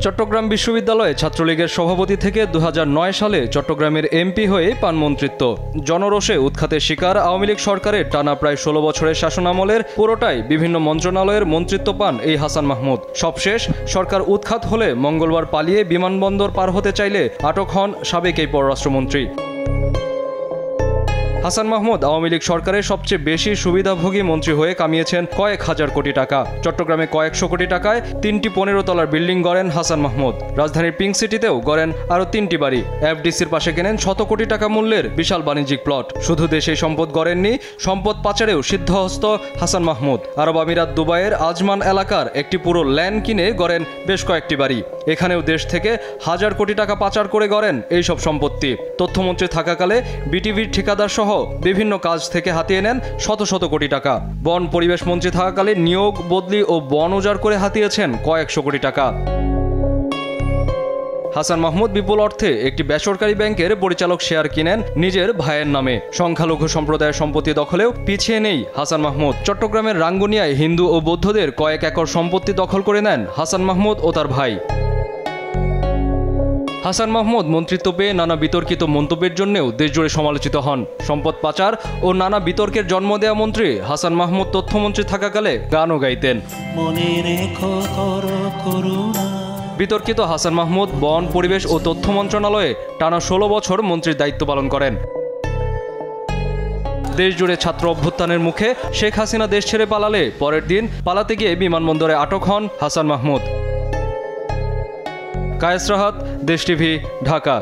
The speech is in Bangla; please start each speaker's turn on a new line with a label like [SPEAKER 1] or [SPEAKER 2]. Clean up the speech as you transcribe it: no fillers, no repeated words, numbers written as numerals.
[SPEAKER 1] চট্টগ্রাম বিশ্ববিদ্যালয়ে ছাত্রলীগের সভাপতি থেকে 2009 সালে চট্টগ্রামের এমপি হয়ে পান মন্ত্রিত্ব। জনরোষে উৎখাতের শিকার আওয়ামী লীগ সরকারের টানা প্রায় 16 বছরের শাসনামলের পুরোটাই বিভিন্ন মন্ত্রণালয়ের মন্ত্রিত্ব পান এই হাসান মাহমুদ। সবশেষ সরকার উৎখাত হলে মঙ্গলবার পালিয়ে বিমানবন্দর পার হতে চাইলে আটক হন সাবেক এই পররাষ্ট্রমন্ত্রী। হাসান মাহমুদ আওয়ামী লীগ সরকারের সবচেয়ে বেশি সুবিধাভোগী মন্ত্রী হয়ে কামিয়েছেন কয়েক হাজার কোটি টাকা। চট্টগ্রামে কয়েকশো কোটি টাকায় 3টি 15 তলার বিল্ডিং গড়েন হাসান মাহমুদ। রাজধানীর পিঙ্ক সিটিতেও গড়েন আরও 3টি বাড়ি। এফডিসির পাশে কেনেন শত কোটি টাকা মূল্যের বিশাল বাণিজ্যিক প্লট। শুধু দেশে সম্পদ গড়েননি, সম্পদ পাচারেও সিদ্ধহস্ত হাসান মাহমুদ। আরব আমিরাত দুবাইয়ের আজমান এলাকার একটি পুরো ল্যান্ড কিনে গড়েন বেশ কয়েকটি বাড়ি। এখানেও দেশ থেকে হাজার কোটি টাকা পাচার করে গড়েন এইসব সম্পত্তি। তথ্যমন্ত্রী থাকাকালে বিটিভির ঠিকাদার সহ বিভিন্ন কাজ থেকে হাতিয়ে নেন শত শত কোটি টাকা। বন পরিবেশ মন্ত্রী থাকাকালে নিয়োগ, বদলি ও বন উজাড় করে হাতিয়েছেন কয়েকশো কোটি টাকা। হাসান মাহমুদ বিপুল অর্থে একটি বেসরকারি ব্যাংকের পরিচালক শেয়ার কিনেন নিজের ভাইয়ের নামে। সংখ্যালঘু সম্প্রদায়ের সম্পত্তি দখলেও পিছিয়ে নেই হাসান মাহমুদ। চট্টগ্রামের রাঙ্গুনিয়ায় হিন্দু ও বৌদ্ধদের কয়েক একর সম্পত্তি দখল করে নেন হাসান মাহমুদ ও তার ভাই। হাসান মাহমুদ মন্ত্রিত্ব পেয়ে নানা বিতর্কিত মন্তব্যের জন্যও দেশজুড়ে সমালোচিত হন। সম্পদ পাচার ও নানা বিতর্কের জন্ম দেয়া মন্ত্রী হাসান মাহমুদ তথ্যমন্ত্রী থাকাকালে গানও গাইতেন। বিতর্কিত হাসান মাহমুদ বন, পরিবেশ ও তথ্য মন্ত্রণালয়ে টানা 16 বছর মন্ত্রীর দায়িত্ব পালন করেন। দেশজুড়ে ছাত্র অভ্যুত্থানের মুখে শেখ হাসিনা দেশ ছেড়ে পালালে পরের দিন পালাতে গিয়ে বিমানবন্দরে আটক হন হাসান মাহমুদ। কায়েস রাহাত, দেশ টিভি, ঢাকা।